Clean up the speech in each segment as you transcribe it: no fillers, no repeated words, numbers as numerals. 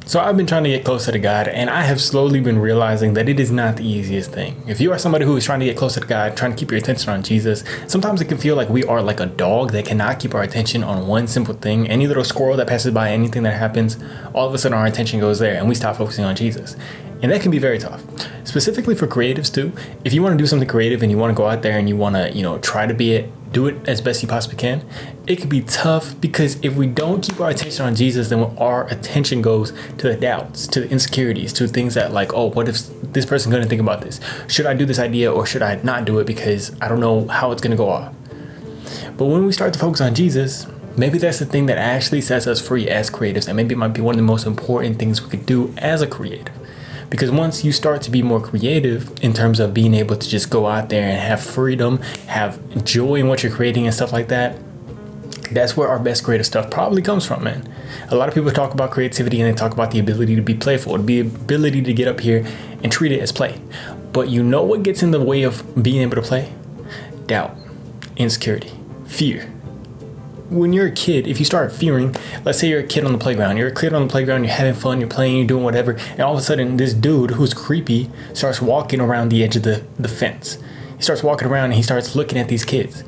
So I've been trying to get closer to God, and I have slowly been realizing that it is not the easiest thing. If you are somebody who is trying to get closer to God, trying to keep your attention on Jesus, sometimes it can feel like we are like a dog that cannot keep our attention on one simple thing. Any little squirrel that passes by, anything that happens, all of a sudden our attention goes there and we stop focusing on Jesus. And that can be very tough, specifically for creatives too. If you want to do something creative and you want to go out there and you want to, try to do it as best you possibly can, it can be tough because if we don't keep our attention on Jesus, then our attention goes to the doubts, to the insecurities, to things that like, oh, what if this person going to think about this? Should I do this idea or should I not do it because I don't know how it's going to go off? But when we start to focus on Jesus, maybe that's the thing that actually sets us free as creatives, and maybe it might be one of the most important things we could do as a creative. Because once you start to be more creative in terms of being able to just go out there and have freedom, have joy in what you're creating and stuff like that, that's where our best creative stuff probably comes from, man. A lot of people talk about creativity and they talk about the ability to be playful, the ability to get up here and treat it as play. But you know what gets in the way of being able to play? Doubt, insecurity, fear. When you're a kid, if you start fearing, let's say you're a kid on the playground, you're having fun, you're playing, you're doing whatever, and all of a sudden this dude who's creepy starts walking around the edge of the fence. He starts walking around and he starts looking at these kids.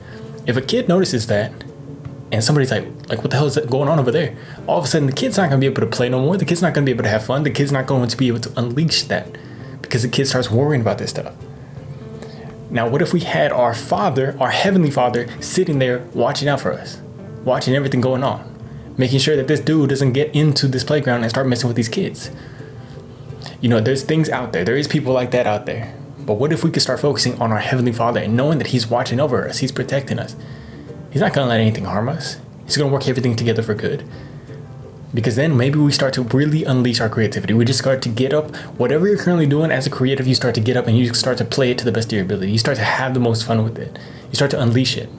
If a kid notices that, and somebody's like, what the hell is that going on over there? All of a sudden the kid's not going to be able to play no more, the kid's not going to be able to have fun, the kid's not going to be able to unleash that because the kid starts worrying about this stuff. Now, what if we had our Father, our Heavenly Father, sitting there watching out for us? Watching everything going on, making sure that this dude doesn't get into this playground and start messing with these kids. There's things out there. There is people like that out there. But what if we could start focusing on our Heavenly Father and knowing that He's watching over us, He's protecting us. He's not going to let anything harm us. He's going to work everything together for good. Because then maybe we start to really unleash our creativity. We just start to get up, whatever you're currently doing as a creative, you start to get up and you start to play it to the best of your ability. You start to have the most fun with it. You start to unleash it.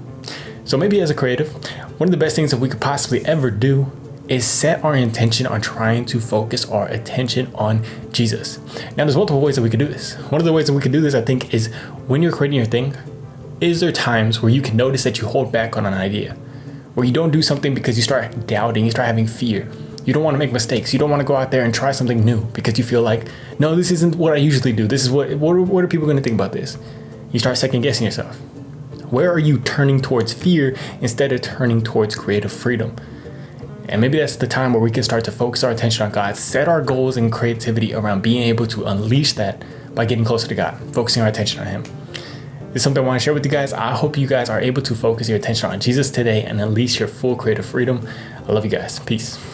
So maybe as a creative, one of the best things that we could possibly ever do is set our intention on trying to focus our attention on Jesus. Now, there's multiple ways that we could do this. One of the ways that we could do this, I think, is when you're creating your thing, is there times where you can notice that you hold back on an idea, where you don't do something because you start doubting, you start having fear. You don't want to make mistakes. You don't want to go out there and try something new because you feel like, no, this isn't what I usually do. This is what are people going to think about this? You start second guessing yourself. Where are you turning towards fear instead of turning towards creative freedom? And maybe that's the time where we can start to focus our attention on God, set our goals and creativity around being able to unleash that by getting closer to God, focusing our attention on Him. This is something I want to share with you guys. I hope you guys are able to focus your attention on Jesus today and unleash your full creative freedom. I love you guys. Peace.